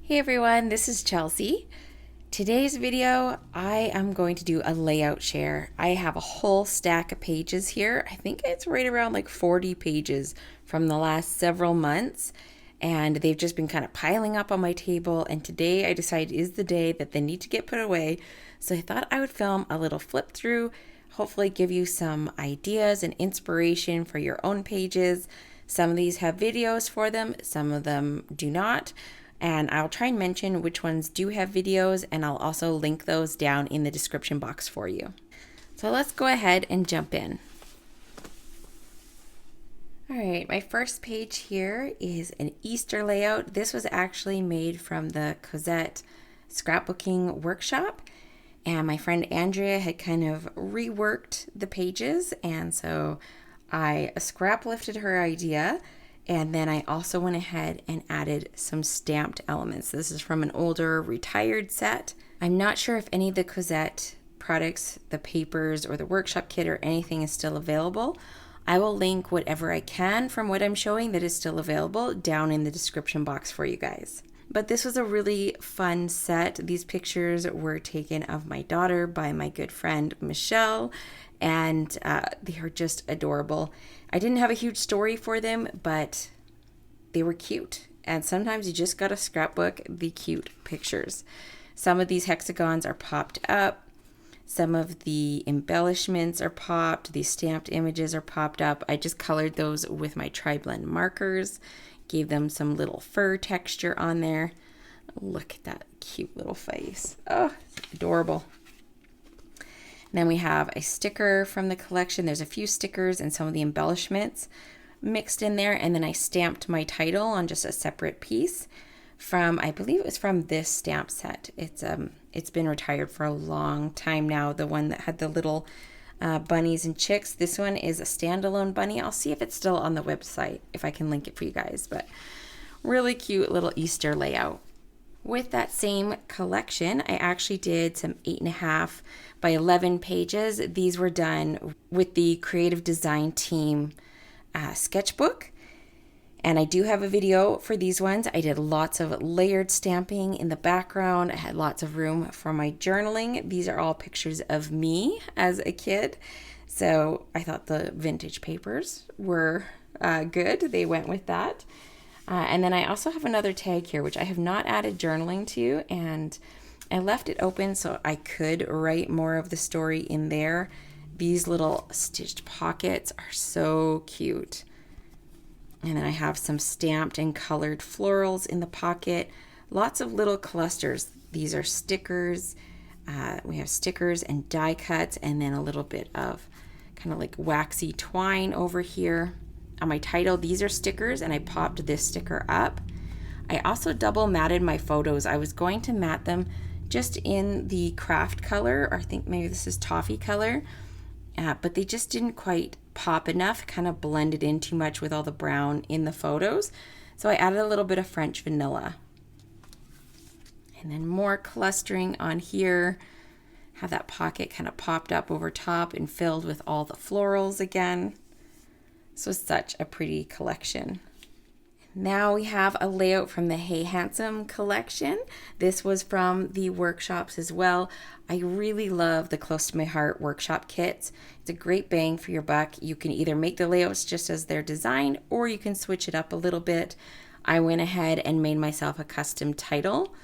Hey everyone, this is Chelsea. Today's video, I am going to do a layout share. I have a whole stack of pages here. I think it's right around like 40 pages from the last several months, and they've just been kind of piling up on my table, and today I decided is the day that they need to get put away. So I thought I would film a little flip through, hopefully give you some ideas and inspiration for your own pages. Some of these have videos for them, some of them do not. And I'll try and mention which ones do have videos, and I'll also link those down in the description box for you. So let's go ahead and jump in. All right, my first page here is an Easter layout. This was actually made from the Cosette scrapbooking workshop, and my friend Andrea had kind of reworked the pages, and so I scrap lifted her idea. And then I also went ahead and added some stamped elements. This is from an older retired set. I'm not sure if any of the Cosette products, the papers or the workshop kit or anything is still available. I will link whatever I can from what I'm showing that is still available down in the description box for you guys. But this was a really fun set. These pictures were taken of my daughter by my good friend Michelle, and they are just adorable. I didn't have a huge story for them, but they were cute. And sometimes you just gotta scrapbook the cute pictures. Some of these hexagons are popped up. Some of the embellishments are popped. These stamped images are popped up. I just colored those with my tri-blend markers. Gave them some little fur texture on there. Look at that cute little face. Oh, adorable. And then we have a sticker from the collection. There's a few stickers and some of the embellishments mixed in there. And then I stamped my title on just a separate piece from, I believe it was from this stamp set. It's been retired for a long time now. The one that had the little bunnies and chicks. This one is a standalone bunny. I'll see if it's still on the website, if I can link it for you guys. But really cute little Easter layout. With that same collection, I actually did some 8.5 by 11 pages. These were done with the creative design team sketchbook. And I do have a video for these ones. I did lots of layered stamping in the background. I had lots of room for my journaling. These are all pictures of me as a kid. So I thought the vintage papers were good. They went with that. And then I also have another tag here, which I have not added journaling to, and I left it open so I could write more of the story in there. These little stitched pockets are so cute. And then I have some stamped and colored florals in the pocket. Lots of little clusters. These are stickers. We have stickers and die cuts, and then a little bit of kind of like waxy twine over here. On my title, these are stickers, and I popped this sticker up. I also double matted my photos. I was going to mat them just in the craft color, or I think maybe this is toffee color, but they just didn't quite pop enough, kind of blended in too much with all the brown in the photos. So I added a little bit of French vanilla. And then more clustering on here. Have that pocket kind of popped up over top and filled with all the florals again. So such a pretty collection. Now we have a layout from the Hey Handsome collection. This was from the workshops as well. I really love the Close to My Heart workshop kits. It's a great bang for your buck. You can either make the layouts just as they're designed, or you can switch it up a little bit. I went ahead and made myself a custom title.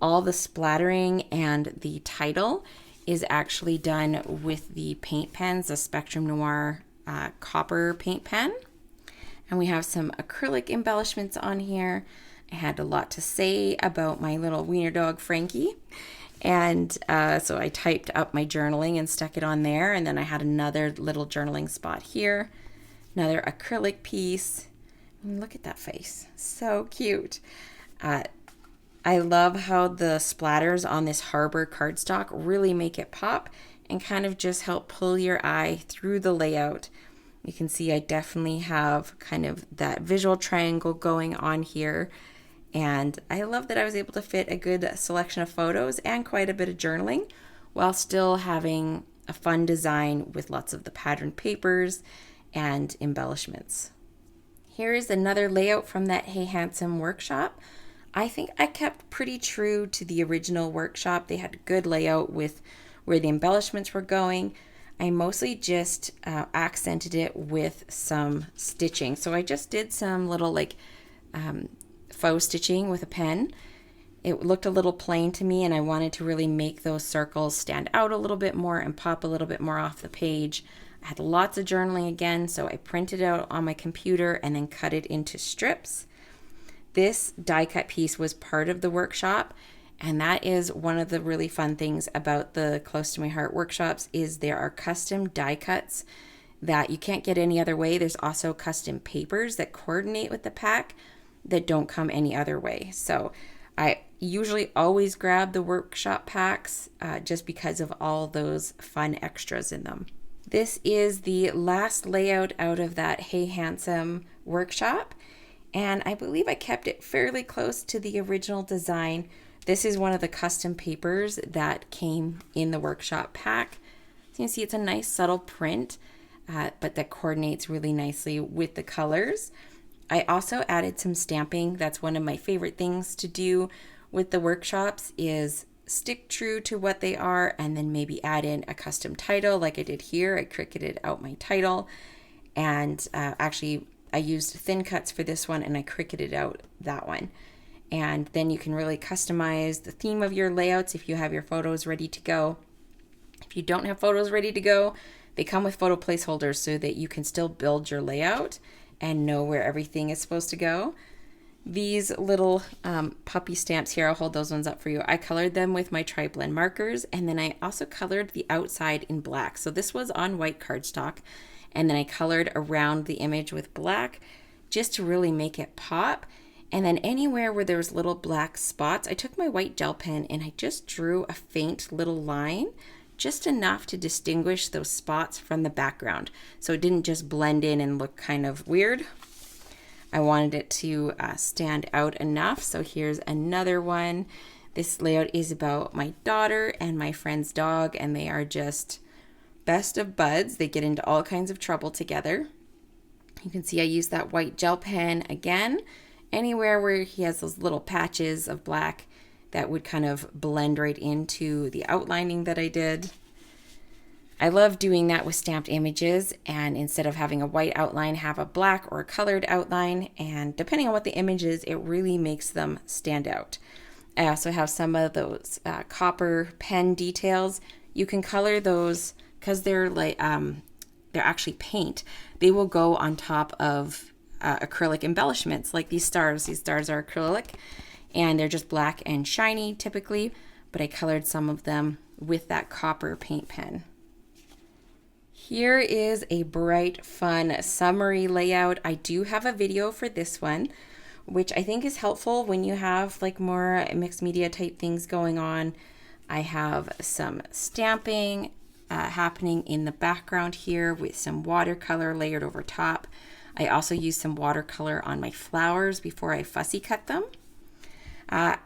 All the splattering and the title is actually done with the paint pens, the Spectrum Noir copper paint pen. And we have some acrylic embellishments on here. I had a lot to say about my little wiener dog Frankie, and so I typed up my journaling and stuck it on there. And then I had another little journaling spot here, another acrylic piece. And look at that face, so cute. I love how the splatters on this Harbor cardstock really make it pop and kind of just help pull your eye through the layout. You can see I definitely have kind of that visual triangle going on here. And I love that I was able to fit a good selection of photos and quite a bit of journaling while still having a fun design with lots of the patterned papers and embellishments. Here is another layout from that Hey Handsome workshop. I think I kept pretty true to the original workshop. They had a good layout with where the embellishments were going. I mostly just accented it with some stitching. So I just did some little like faux stitching with a pen. It looked a little plain to me, and I wanted to really make those circles stand out a little bit more and pop a little bit more off the page. I had lots of journaling again, so I printed out on my computer and then cut it into strips. This die cut piece was part of the workshop, and that is one of the really fun things about the Close to My Heart workshops is there are custom die cuts that you can't get any other way. There's also custom papers that coordinate with the pack that don't come any other way. So I usually always grab the workshop packs just because of all those fun extras in them. This is the last layout out of that Hey Handsome workshop, and I believe I kept it fairly close to the original design. This is one of the custom papers that came in the workshop pack. So you can see it's a nice subtle print, but that coordinates really nicely with the colors. I also added some stamping. That's one of my favorite things to do with the workshops is stick true to what they are and then maybe add in a custom title like I did here. I cricketed out my title, and actually I used thin cuts for this one and I cricketed out that one. And then you can really customize the theme of your layouts if you have your photos ready to go. If you don't have photos ready to go, they come with photo placeholders so that you can still build your layout and know where everything is supposed to go. These little puppy stamps here, I'll hold those ones up for you. I colored them with my tri-blend markers, and then I also colored the outside in black. So this was on white cardstock, and then I colored around the image with black just to really make it pop. And then anywhere where there was little black spots, I took my white gel pen and I just drew a faint little line, just enough to distinguish those spots from the background. So it didn't just blend in and look kind of weird. I wanted it to stand out enough. So here's another one. This layout is about my daughter and my friend's dog, and they are just best of buds. They get into all kinds of trouble together. You can see I used that white gel pen again. Anywhere where he has those little patches of black that would kind of blend right into the outlining that I did. I love doing that with stamped images, and instead of having a white outline, have a black or a colored outline, and depending on what the image is, it really makes them stand out. I also have some of those copper pen details. You can color those because they're like they're actually paint. They will go on top of acrylic embellishments like these stars. These stars are acrylic and they're just black and shiny typically, but I colored some of them with that copper paint pen. Here is a bright, fun, summery layout. I do have a video for this one, which I think is helpful when you have like more mixed media type things going on. I have some stamping happening in the background here with some watercolor layered over top. I also used some watercolor on my flowers before I fussy cut them.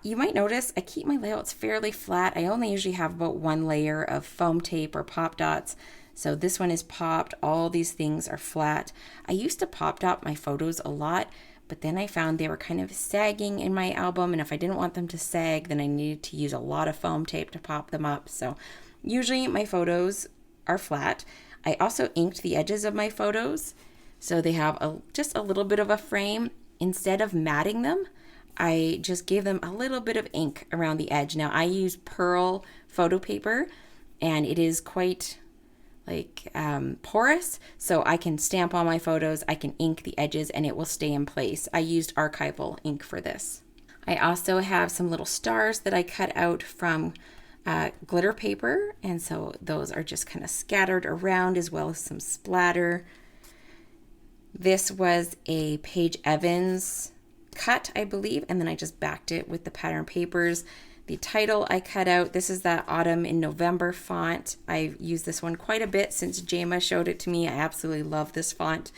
You might notice I keep my layouts fairly flat. I only usually have about one layer of foam tape or pop dots. So this one is popped. All these things are flat. I used to pop dot my photos a lot, but then I found they were kind of sagging in my album, and if I didn't want them to sag, then I needed to use a lot of foam tape to pop them up. So usually my photos are flat. I also inked the edges of my photos so they have just a little bit of a frame. Instead of matting them, I just gave them a little bit of ink around the edge. Now I use pearl photo paper, and it is quite like porous, so I can stamp on my photos, I can ink the edges, and it will stay in place. I used archival ink for this. I also have some little stars that I cut out from glitter paper, and so those are just kind of scattered around, as well as some splatter. This was a Paige Evans cut, I believe, and then I just backed it with the pattern papers. The title I cut out, this is that Autumn in November font. I've used this one quite a bit since Jama showed it to me. I absolutely love this font.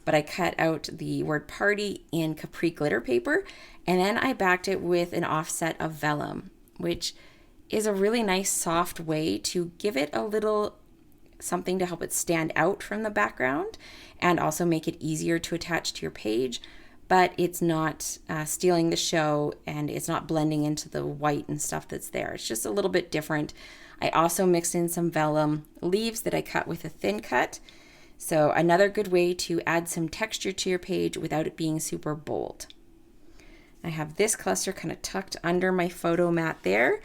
But I cut out the word party in Capri glitter paper, and then I backed it with an offset of vellum, which is a really nice soft way to give it a little something to help it stand out from the background and also make it easier to attach to your page. but it's not stealing the show and it's not blending into the white and stuff that's there. It's just a little bit different. I also mixed in some vellum leaves that I cut with a thin cut. So another good way to add some texture to your page without it being super bold. I have this cluster kind of tucked under my photo mat there.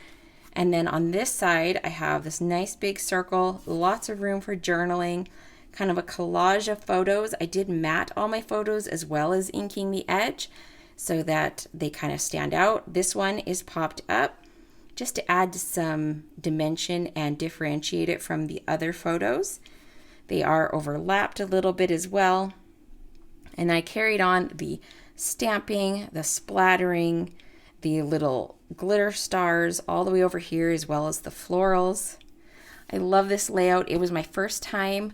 And then on this side, I have this nice big circle, lots of room for journaling, kind of a collage of photos. I did matte all my photos as well as inking the edge so that they kind of stand out. This one is popped up just to add some dimension and differentiate it from the other photos. They are overlapped a little bit as well. And I carried on the stamping, the splattering, the little glitter stars all the way over here, as well as the florals. I love this layout. It was my first time,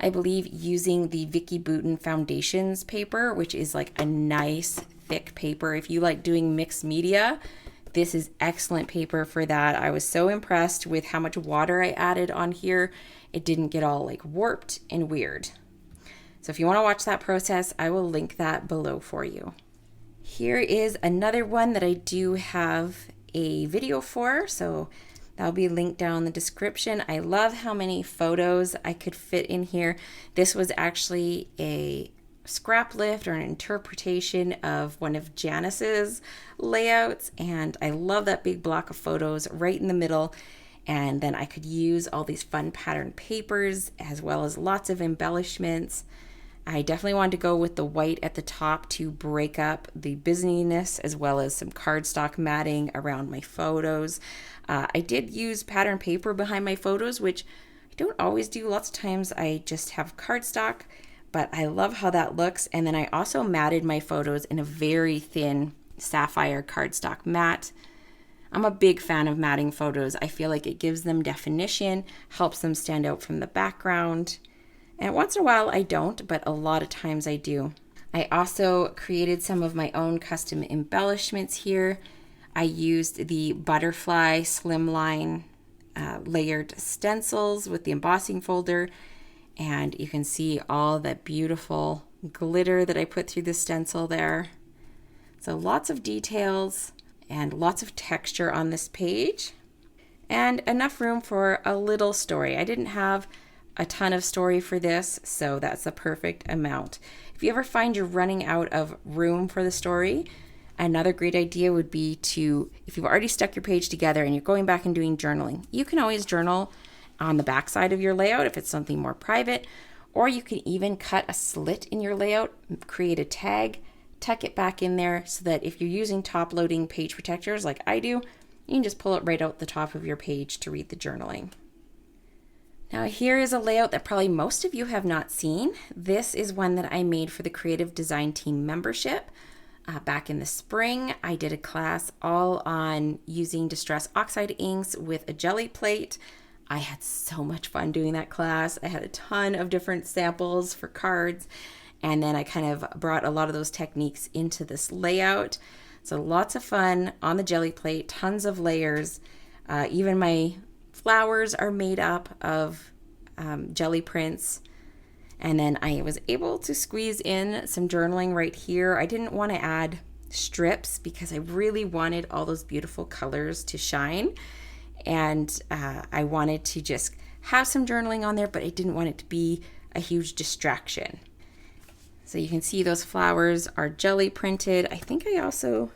I believe, using the Vicki Boutin Foundations paper, which is like a nice thick paper. If you like doing mixed media, this is excellent paper for that. I was so impressed with how much water I added on here. It didn't get all like warped and weird. So if you want to watch that process, I will link that below for you. Here is another one that I do have a video for, so that'll be linked down in the description. I love how many photos I could fit in here. This was actually a scrap lift or an interpretation of one of Janice's layouts, and I love that big block of photos right in the middle. And then I could use all these fun pattern papers as well as lots of embellishments. I definitely wanted to go with the white at the top to break up the busyness, as well as some cardstock matting around my photos. I did use pattern paper behind my photos, which I don't always do. Lots of times I just have cardstock, but I love how that looks. And then I also matted my photos in a very thin sapphire cardstock matte. I'm a big fan of matting photos. I feel like it gives them definition, helps them stand out from the background. And once in a while I don't, but a lot of times I do. I also created some of my own custom embellishments here. I used the butterfly slimline layered stencils with the embossing folder, and you can see all that beautiful glitter that I put through the stencil there. So lots of details and lots of texture on this page, and enough room for a little story. I didn't have a ton of story for this, so that's the perfect amount. If you ever find you're running out of room for the story, another great idea would be to, if you've already stuck your page together and you're going back and doing journaling, you can always journal on the back side of your layout if it's something more private, or you can even cut a slit in your layout, create a tag, tuck it back in there so that if you're using top loading page protectors like I do, you can just pull it right out the top of your page to read the journaling. Now here is a layout that probably most of you have not seen. This is one that I made for the Creative Design Team membership. Back in the spring, I did a class all on using Distress Oxide inks with a jelly plate. I had so much fun doing that class. I had a ton of different samples for cards, and then I kind of brought a lot of those techniques into this layout. So lots of fun on the jelly plate, tons of layers. Even my flowers are made up of jelly prints. And then I was able to squeeze in some journaling right here. I didn't want to add strips because I really wanted all those beautiful colors to shine. And I wanted to just have some journaling on there, but I didn't want it to be a huge distraction. So you can see those flowers are jelly printed. I think I also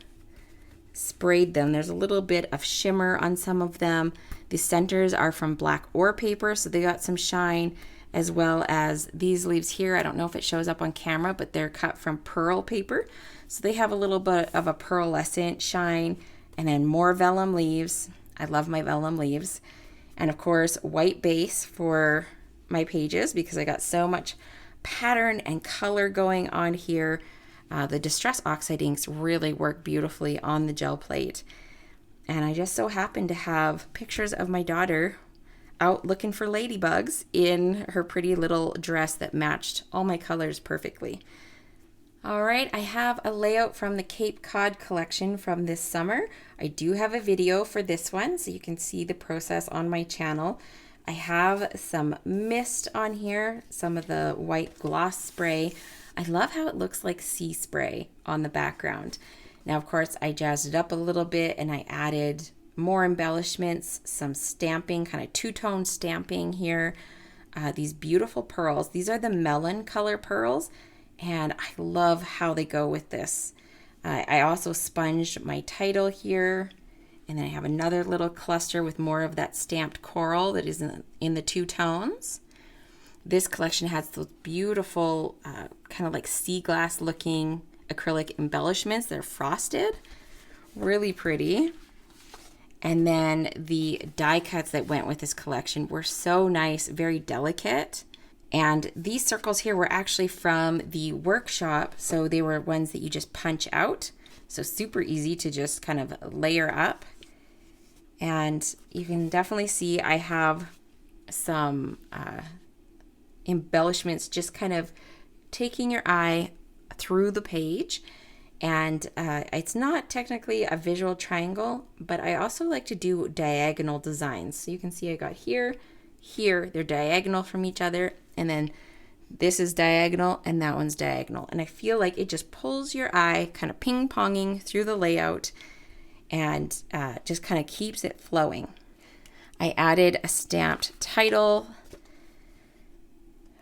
sprayed them. There's a little bit of shimmer on some of them. The centers are from black ore paper, so they got some shine, as well as these leaves here. I don't know if it shows up on camera, but they're cut from pearl paper. So they have a little bit of a pearlescent shine, and then more vellum leaves. I love my vellum leaves. And of course, white base for my pages because I got so much pattern and color going on here. The Distress Oxide inks really work beautifully on the gel plate. And I just so happened to have pictures of my daughter out looking for ladybugs in her pretty little dress that matched all my colors perfectly. All right, I have a layout from the Cape Cod collection from this summer. I do have a video for this one, so you can see the process on my channel. I have some mist on here, some of the white gloss spray. I love how it looks like sea spray on the background. Now, of course, I jazzed it up a little bit and I added more embellishments, some stamping, kind of two-tone stamping here. These beautiful pearls. These are the melon color pearls, and I love how they go with this. I also sponged my title here, and then I have another little cluster with more of that stamped coral that is in the two tones. This collection has those beautiful kind of like sea glass looking acrylic embellishments. They're frosted, really pretty. And then the die cuts that went with this collection were so nice, very delicate. And these circles here were actually from the workshop, so they were ones that you just punch out. So super easy to just kind of layer up. And you can definitely see I have some embellishments just kind of taking your eye through the page. And it's not technically a visual triangle, but I also like to do diagonal designs. So you can see I got here, they're diagonal from each other, and then this is diagonal and that one's diagonal. And I feel like it just pulls your eye kind of ping-ponging through the layout and just kind of keeps it flowing. I added a stamped title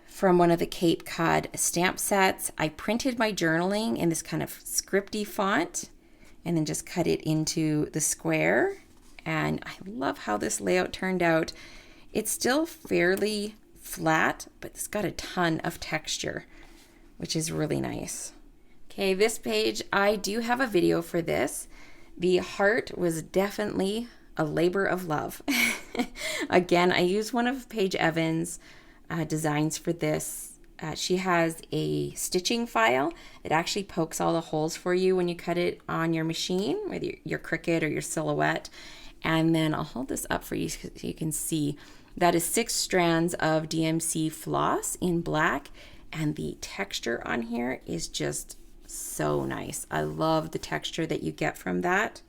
from one of the Cape Cod stamp sets. I printed my journaling in this kind of scripty font and then just cut it into the square. And I love how this layout turned out. It's still fairly flat, but it's got a ton of texture, which is really nice. Okay, this page, I do have a video for this. The heart was definitely a labor of love. Again, I used one of Paige Evans' designs for this. She has a stitching file that actually pokes all the holes for you when you cut it on your machine, whether your Cricut or your Silhouette. And then I'll hold this up for you so you can see. That is 6 strands of DMC floss in black, and the texture on here is just so nice. I love the texture that you get from that.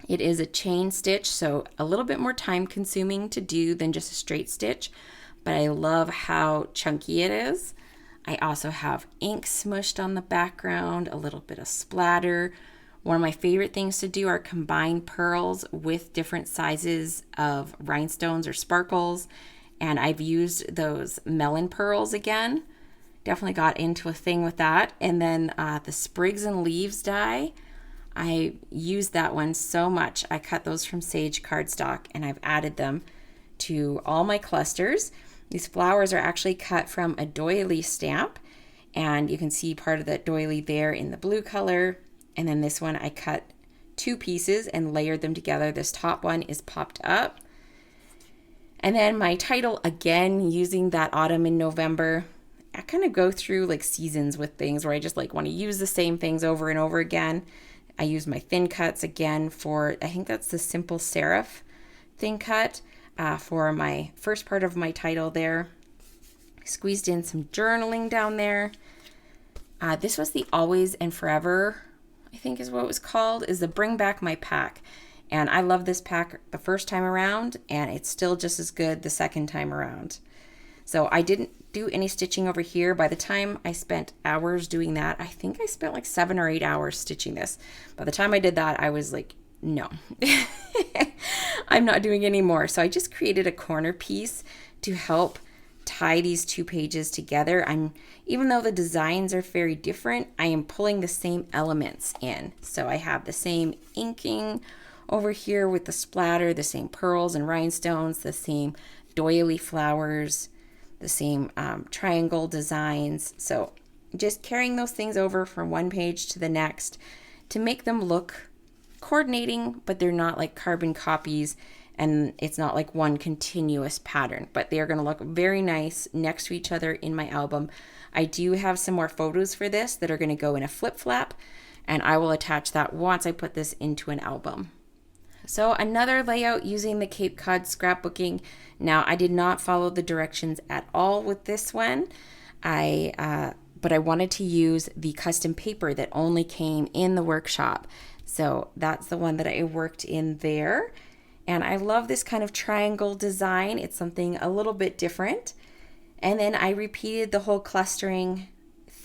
It is a chain stitch, so a little bit more time consuming to do than just a straight stitch, but I love how chunky it is. I also have ink smushed on the background, a little bit of splatter. One of my favorite things to do are combine pearls with different sizes of rhinestones or sparkles, and I've used those melon pearls again. Definitely got into a thing with that. And then the sprigs and leaves die, I used that one so much. I cut those from Sage cardstock and I've added them to all my clusters. These flowers are actually cut from a doily stamp, and you can see part of that doily there in the blue color. And then this one I cut 2 pieces and layered them together. This top one is popped up. And then my title, again, using that autumn and November. I kind of go through like seasons with things where I just like want to use the same things over and over again. I use my thin cuts again for, I think that's the Simple Serif thin cut for my first part of my title there. Squeezed in some journaling down there. This was the Always and Forever, I think is what it was called, is the Bring Back My Pack. And I love this pack the first time around, and it's still just as good the second time around. So I didn't do any stitching over here. By the time I spent hours doing that, I think I spent like 7 or 8 hours stitching this. By the time I did that, I was like, no, I'm not doing any more. So I just created a corner piece to help tie these 2 pages together. Even though the designs are very different, I am pulling the same elements in. So I have the same inking over here with the splatter, the same pearls and rhinestones, the same doily flowers, the same triangle designs. So just carrying those things over from one page to the next to make them look coordinating, but they're not like carbon copies, and it's not like one continuous pattern, but they're going to look very nice next to each other in my album. I do have some more photos for this that are going to go in a flip flap, and I will attach that once I put this into an album. So another layout using the Cape Cod scrapbooking. Now I did not follow the directions at all with this one. But I wanted to use the custom paper that only came in the workshop. So that's the one that I worked in there. And I love this kind of triangle design. It's something a little bit different. And then I repeated the whole clustering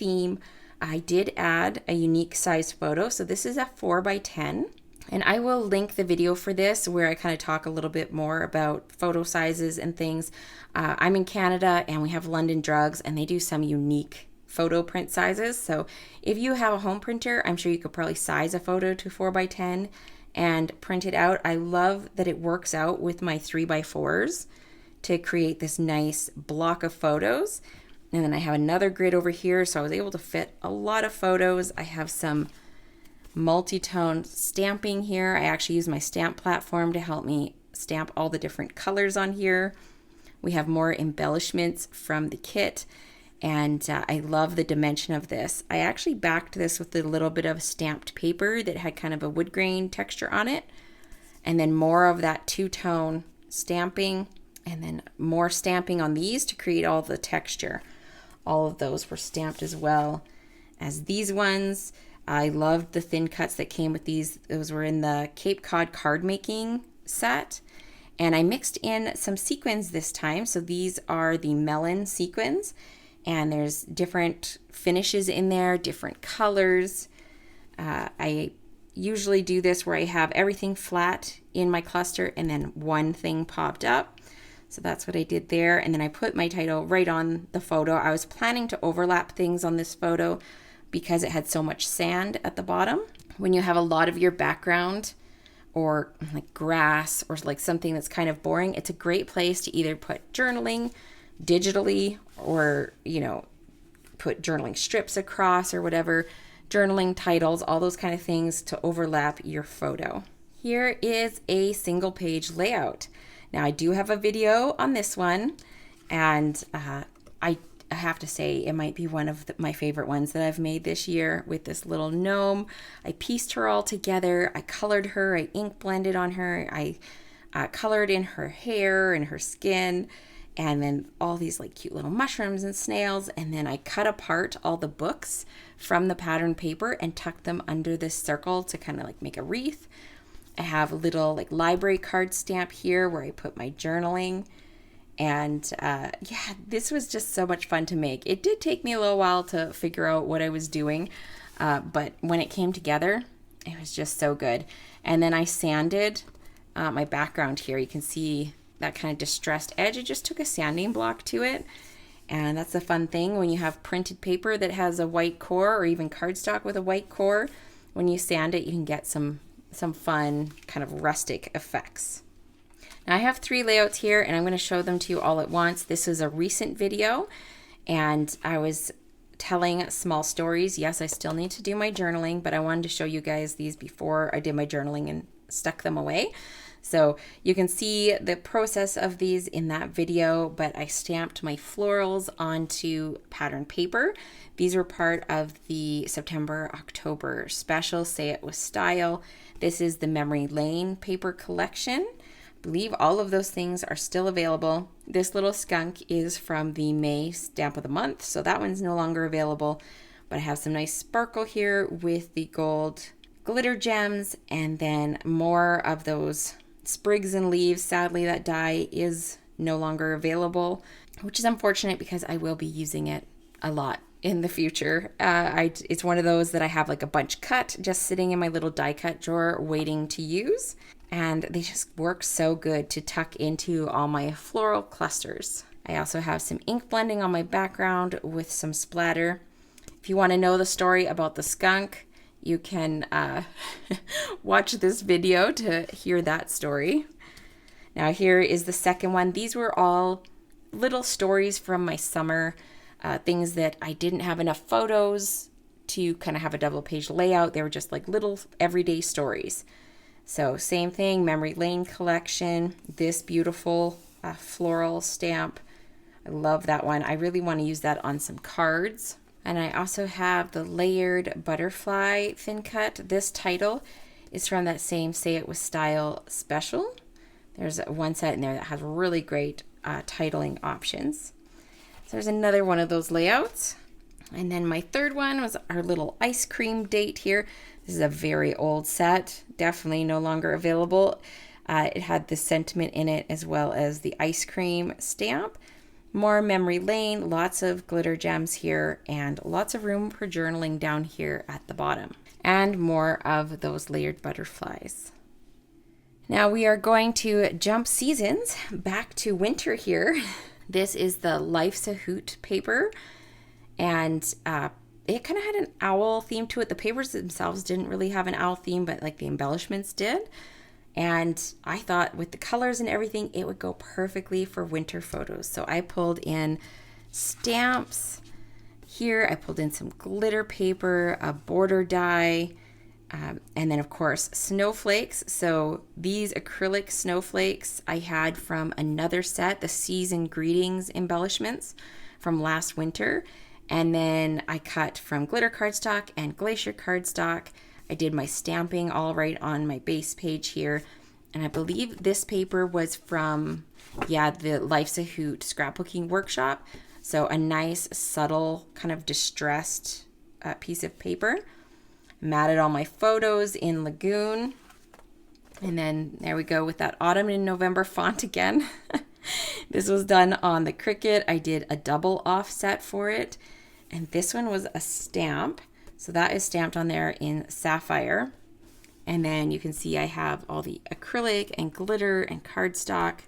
theme, I did add a unique size photo. So this is a 4x10. And I will link the video for this where I kind of talk a little bit more about photo sizes and things. I'm in Canada and we have London Drugs and they do some unique photo print sizes. So if you have a home printer, I'm sure you could probably size a photo to 4x10 and print it out. I love that it works out with my 3x4s to create this nice block of photos. And then I have another grid over here, so I was able to fit a lot of photos. I have some multi-tone stamping here. I actually use my stamp platform to help me stamp all the different colors on here. We have more embellishments from the kit, and I love the dimension of this. I actually backed this with a little bit of stamped paper that had kind of a wood grain texture on it, and then more of that two-tone stamping, and then more stamping on these to create all the texture. All of those were stamped as well as these ones. I loved the thin cuts that came with these. Those were in the Cape Cod card making set. And I mixed in some sequins this time. So these are the melon sequins. And there's different finishes in there, different colors. I usually do this where I have everything flat in my cluster and then one thing popped up. So that's what I did there. And then I put my title right on the photo. I was planning to overlap things on this photo because it had so much sand at the bottom. When you have a lot of your background or like grass or like something that's kind of boring, it's a great place to either put journaling digitally or, you know, put journaling strips across or whatever, journaling titles, all those kind of things to overlap your photo. Here is a single page layout. Now I do have a video on this one, and I have to say it might be one of my favorite ones that I've made this year with this little gnome. I pieced her all together. I colored her. I ink blended on her. I colored in her hair and her skin, and then all these like cute little mushrooms and snails. And then I cut apart all the books from the pattern paper and tucked them under this circle to kind of like make a wreath. I have a little like library card stamp here where I put my journaling. And yeah, this was just so much fun to make. It did take me a little while to figure out what I was doing, but when it came together, it was just so good. And then I sanded my background here. You can see that kind of distressed edge. I just took a sanding block to it. And that's a fun thing when you have printed paper that has a white core, or even cardstock with a white core. When you sand it, you can get some fun kind of rustic effects. Now I have 3 layouts here and I'm going to show them to you all at once. This is a recent video and I was telling small stories. Yes, I still need to do my journaling, but I wanted to show you guys these before I did my journaling and stuck them away. So you can see the process of these in that video, but I stamped my florals onto pattern paper. These were part of the September-October special, Say It With Style. This is the Memory Lane paper collection. I believe all of those things are still available. This little skunk is from the May Stamp of the Month, so that one's no longer available. But I have some nice sparkle here with the gold glitter gems, and then more of those sprigs and leaves. Sadly, that die is no longer available, which is unfortunate because I will be using it a lot in the future. It's one of those that I have like a bunch cut just sitting in my little die cut drawer waiting to use, and they just work so good to tuck into all my floral clusters. I also have some ink blending on my background with some splatter. If you want to know the story about the skunk, you can watch this video to hear that story. Now here is the second one. These were all little stories from my summer, things that I didn't have enough photos to kind of have a double page layout. They were just like little everyday stories. So same thing, Memory Lane collection, this beautiful floral stamp. I love that one. I really want to use that on some cards. And I also have the layered butterfly thin cut. This title is from that same Say It With Style special. There's one set in there that has really great titling options. So there's another one of those layouts. And then my third one was our little ice cream date here. This is a very old set, definitely no longer available. It had the sentiment in it as well as the ice cream stamp. More memory lane, lots of glitter gems here, and lots of room for journaling down here at the bottom. And more of those layered butterflies. Now we are going to jump seasons back to winter here. This is the Life's a Hoot paper, and it kind of had an owl theme to it. The papers themselves didn't really have an owl theme, but like the embellishments did. And I thought with the colors and everything, it would go perfectly for winter photos. So I pulled in stamps here. I pulled in some glitter paper, a border die, and then of course snowflakes. So these acrylic snowflakes I had from another set, the Season Greetings embellishments from last winter. And then I cut from glitter cardstock and glacier cardstock. I did my stamping all right on my base page here. And I believe this paper was from, the Life's a Hoot scrapbooking workshop. So a nice, subtle, kind of distressed piece of paper. Matted all my photos in Lagoon. And then there we go with that Autumn and November font again. This was done on the Cricut. I did a double offset for it. And this one was a stamp. So that is stamped on there in sapphire. And then you can see I have all the acrylic and glitter and cardstock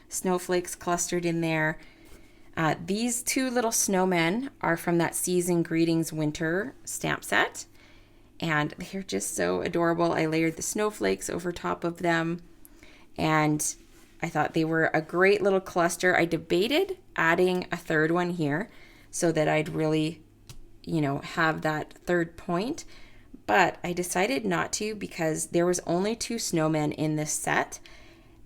snowflakes clustered in there. These two little snowmen are from that Season Greetings winter stamp set. And they're just so adorable. I layered the snowflakes over top of them. And I thought they were a great little cluster. I debated adding a third one here so that I'd really have that third point, but I decided not to because there was only 2 snowmen in this set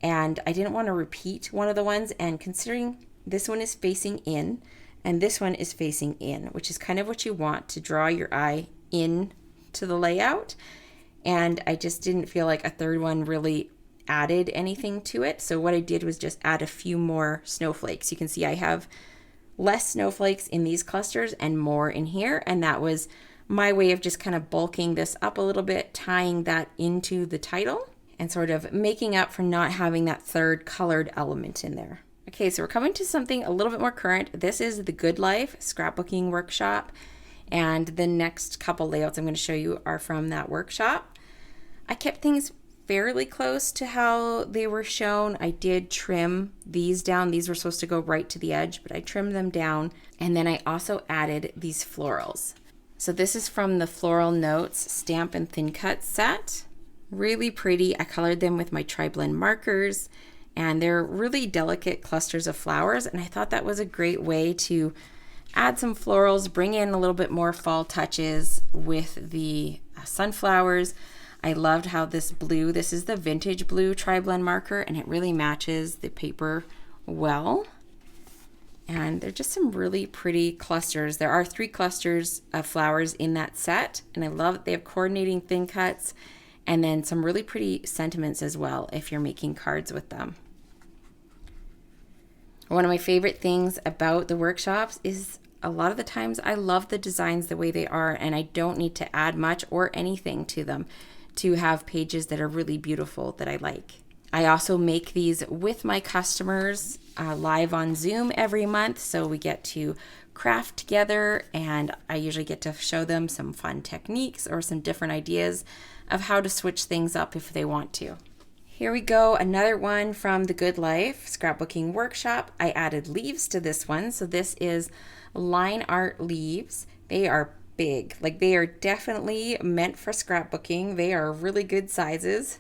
and I didn't want to repeat one of the ones, and considering this one is facing in and this one is facing in, which is kind of what you want to draw your eye in to the layout, and I just didn't feel like a third one really added anything to it. So what I did was just add a few more snowflakes. You can see I have less snowflakes in these clusters and more in here. And that was my way of just kind of bulking this up a little bit, tying that into the title and sort of making up for not having that third colored element in there. Okay, so we're coming to something a little bit more current. This is the Good Life scrapbooking workshop. And the next couple layouts I'm going to show you are from that workshop. I kept things fairly close to how they were shown. I did trim these down. These were supposed to go right to the edge, but I trimmed them down. And then I also added these florals. So this is from the Floral Notes Stamp and Thin Cut set. Really pretty. I colored them with my tri-blend markers, and they're really delicate clusters of flowers. And I thought that was a great way to add some florals, bring in a little bit more fall touches with the sunflowers. I loved how this blue, this is the vintage blue tri-blend marker, and it really matches the paper well. And they're just some really pretty clusters. There are 3 clusters of flowers in that set, and I love that they have coordinating thin cuts and then some really pretty sentiments as well if you're making cards with them. One of my favorite things about the workshops is a lot of the times I love the designs the way they are, and I don't need to add much or anything to them to have pages that are really beautiful that I like. I also make these with my customers live on Zoom every month, so we get to craft together, and I usually get to show them some fun techniques or some different ideas of how to switch things up if they want to. Here we go, another one from the Good Life scrapbooking workshop. I added leaves to this one, so this is line art leaves. They are big, like they are definitely meant for scrapbooking. They are really good sizes.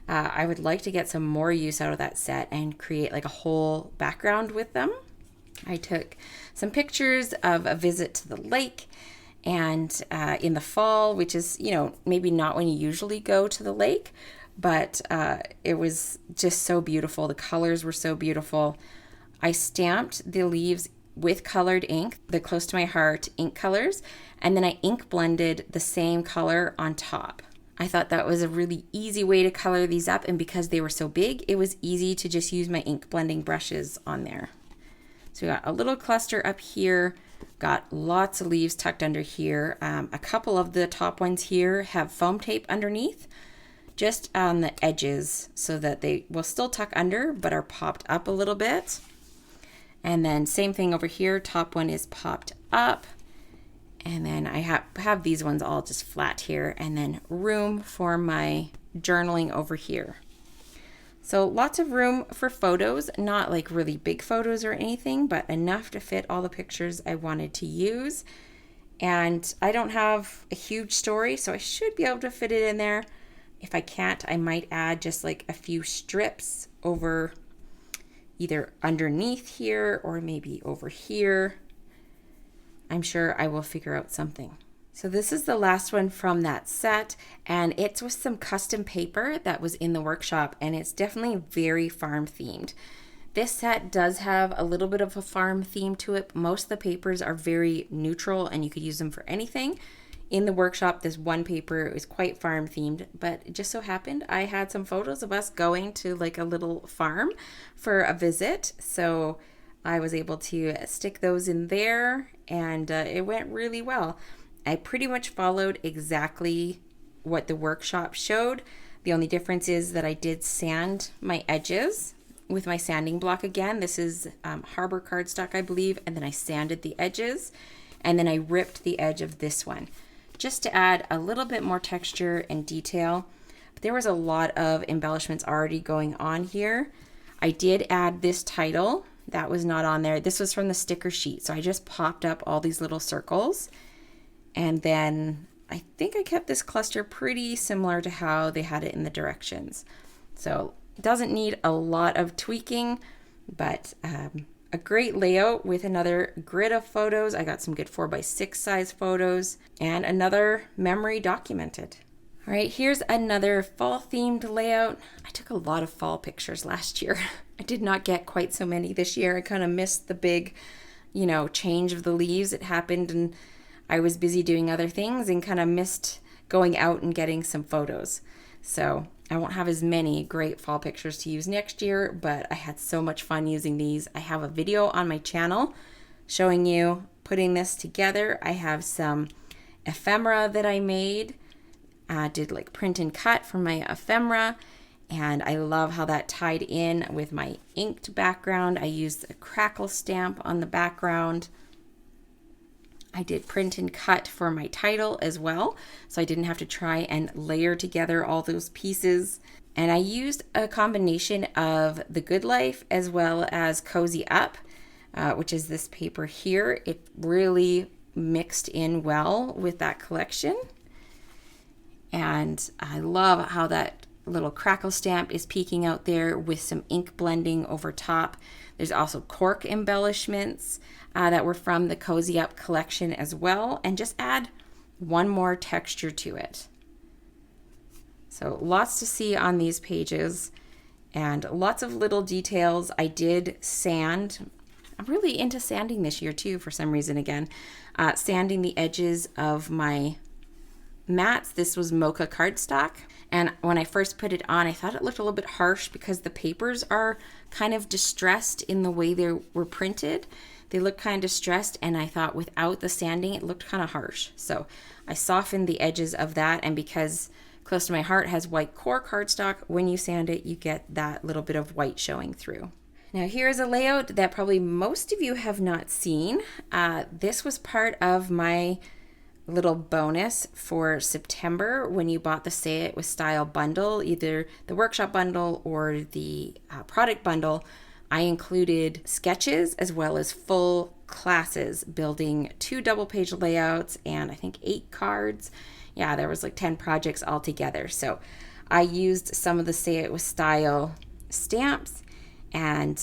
I would like to get some more use out of that set and create like a whole background with them. I took some pictures of a visit to the lake and in the fall, which is, maybe not when you usually go to the lake, but it was just so beautiful. The colors were so beautiful. I stamped the leaves with colored ink, the Close to My Heart ink colors, and then I ink blended the same color on top. I thought that was a really easy way to color these up, and because they were so big, it was easy to just use my ink blending brushes on there. So we got a little cluster up here, got lots of leaves tucked under here. A couple of the top ones here have foam tape underneath, just on the edges so that they will still tuck under but are popped up a little bit. And then same thing over here, top one is popped up. And then I have these ones all just flat here, and then room for my journaling over here. So lots of room for photos, not like really big photos or anything, but enough to fit all the pictures I wanted to use. And I don't have a huge story, so I should be able to fit it in there. If I can't, I might add just like a few strips over either underneath here or maybe over here. I'm sure I will figure out something. So this is the last one from that set, and it's with some custom paper that was in the workshop, and it's definitely very farm themed. This set does have a little bit of a farm theme to it. Most of the papers are very neutral and you could use them for anything. In the workshop, this one paper is quite farm themed, but it just so happened I had some photos of us going to like a little farm for a visit. So I was able to stick those in there, and it went really well. I pretty much followed exactly what the workshop showed. The only difference is that I did sand my edges with my sanding block again. This is Harbor cardstock, I believe, and then I sanded the edges, and then I ripped the edge of this one just to add a little bit more texture and detail. But there was a lot of embellishments already going on here. I did add this title. That was not on there. This was from the sticker sheet. So I just popped up all these little circles. And then I think I kept this cluster pretty similar to how they had it in the directions. So it doesn't need a lot of tweaking, but a great layout with another grid of photos. I got some good 4x6 size photos and another memory documented. All right, here's another fall themed layout. I took a lot of fall pictures last year. I did not get quite so many this year. I kind of missed the big, change of the leaves. It happened and I was busy doing other things and kind of missed going out and getting some photos. So I won't have as many great fall pictures to use next year, but I had so much fun using these. I have a video on my channel showing you putting this together. I have some ephemera that I made. Did like print and cut for my ephemera, and I love how that tied in with my inked background. I used a crackle stamp on the background. I did print and cut for my title as well, so I didn't have to try and layer together all those pieces. And I used a combination of The Good Life as well as Cozy Up, which is this paper here. It really mixed in well with that collection. And I love how that little crackle stamp is peeking out there with some ink blending over top. There's also cork embellishments that were from the Cozy Up collection as well, and just add one more texture to it. So lots to see on these pages and lots of little details. I did sand. I'm really into sanding this year too for some reason again. Sanding the edges of my mats. This was mocha cardstock, and when I first put it on, I thought it looked a little bit harsh because the papers are kind of distressed in the way they were printed. They look kind of distressed, and I thought without the sanding it looked kind of harsh. So I softened the edges of that, and because Close to My Heart has white Cork cardstock, when you sand it you get that little bit of white showing through. Now here's a layout that probably most of you have not seen. This was part of my little bonus for September when you bought the Say It With Style bundle, either the workshop bundle or the product bundle. I included sketches as well as full classes building 2 double page layouts and I think 8 cards. Yeah, there was like 10 projects all together. So I used some of the Say It With Style stamps and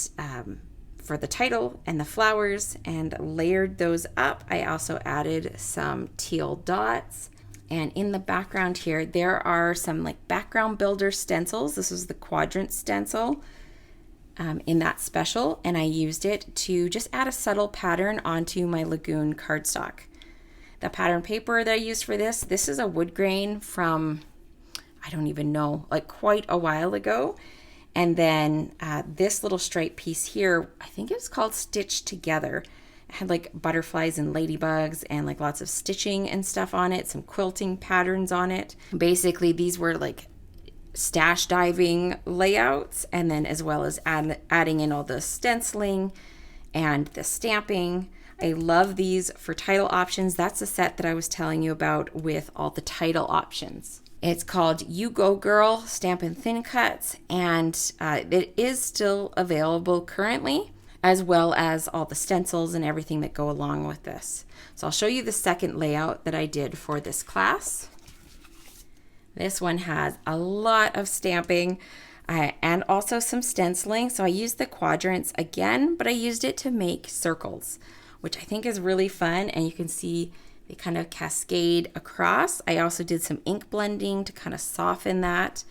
for the title and the flowers and layered those up. I also added some teal dots, and in the background here there are some like background builder stencils. This is the Quadrants Stencil in that special, and I used it to just add a subtle pattern onto my Lagoon cardstock. The pattern paper that I used for this is a wood grain from, I don't even know, like quite a while ago. And then this little stripe piece here, I think it was called Stitch Together. It had like butterflies and ladybugs and like lots of stitching and stuff on it, some quilting patterns on it. Basically, these were like stash diving layouts, and then as well as adding in all the stenciling and the stamping. I love these for title options. That's the set that I was telling you about with all the title options. It's called You Go Girl Stampin' Thin Cuts, and it is still available currently, as well as all the stencils and everything that go along with this. So I'll show you the second layout that I did for this class. This one has a lot of stamping and also some stenciling. So I used the quadrants again, but I used it to make circles, which I think is really fun. And you can see they kind of cascade across. I also did some ink blending to kind of soften that.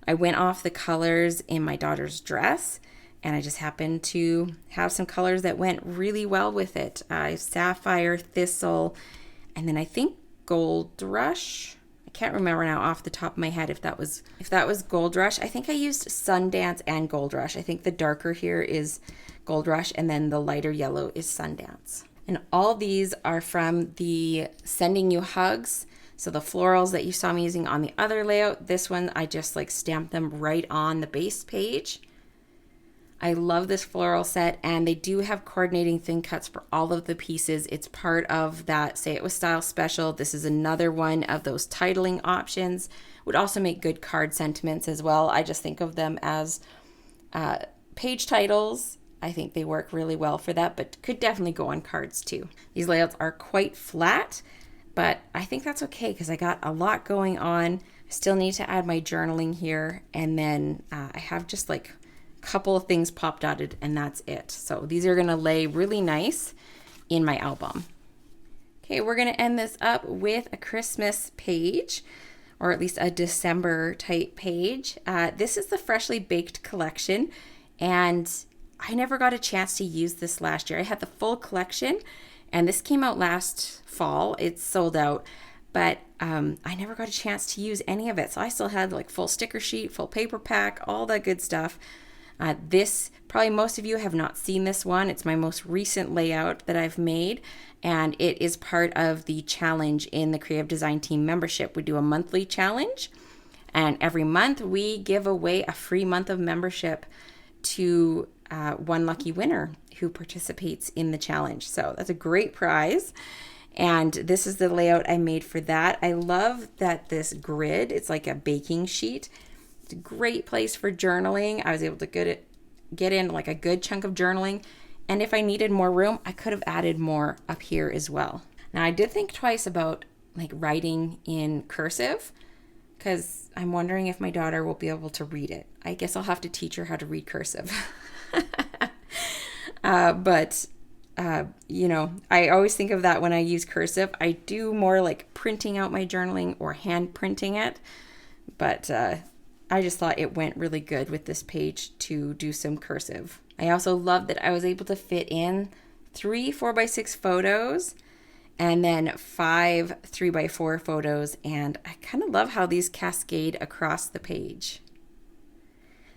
I went off the colors in my daughter's dress, and I just happened to have some colors that went really well with it. Sapphire, thistle, and then I think gold rush. I can't remember now off the top of my head if that was gold rush. I think I used Sundance and gold rush. I think the darker here is gold rush, and then the lighter yellow is Sundance. And all these are from the Sending You Hugs. So the florals that you saw me using on the other layout, this one I just like stamped them right on the base page. I love this floral set, and they do have coordinating thin cuts for all of the pieces. It's part of that Say It With Style special. This is another one of those titling options. Would also make good card sentiments as well. I just think of them as page titles. I think they work really well for that, but could definitely go on cards too. These layouts are quite flat, but I think that's okay because I got a lot going on. I still need to add my journaling here, and then I have just like a couple of things pop dotted, and that's it. So these are gonna lay really nice in my album. Okay, we're gonna end this up with a Christmas page, or at least a December type page. This is the Freshly Baked collection, and I never got a chance to use this last year. I had the full collection, and this came out last fall. It's sold out, but I never got a chance to use any of it. So I still had like full sticker sheet, full paper pack, all that good stuff. This, probably most of you have not seen this one. It's my most recent layout that I've made, and it is part of the challenge in the Creative Design Team membership. We do a monthly challenge, and every month we give away a free month of membership to one lucky winner who participates in the challenge. So that's a great prize. And this is the layout I made for that. I love that this grid, it's like a baking sheet. It's a great place for journaling. I was able to get in like a good chunk of journaling. And if I needed more room, I could have added more up here as well. Now I did think twice about like writing in cursive, because I'm wondering if my daughter will be able to read it. I guess I'll have to teach her how to read cursive. You know, I always think of that when I use cursive. I do more like printing out my journaling or hand printing it, but I just thought it went really good with this page to do some cursive. I also love that I was able to fit in 3 4x6 photos and then 5 3x4 photos, and I kind of love how these cascade across the page.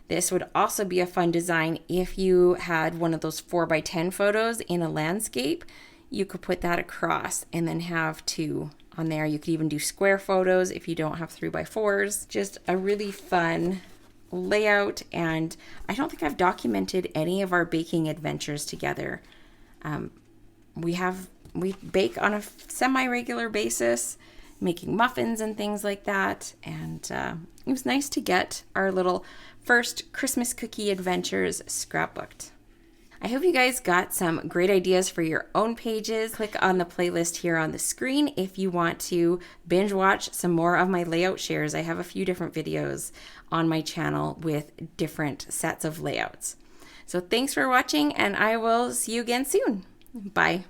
This would also be a fun design if you had one of those 4x10 photos in a landscape. You could put that across and then have 2 on there. You could even do square photos if you don't have 3x4s. Just a really fun layout, and I don't think I've documented any of our baking adventures together. We bake on a semi-regular basis, making muffins and things like that, and it was nice to get our little first Christmas cookie adventures scrapbooked. I hope you guys got some great ideas for your own pages. Click on the playlist here on the screen if you want to binge watch some more of my layout shares. I have a few different videos on my channel with different sets of layouts. So thanks for watching, and I will see you again soon. Bye.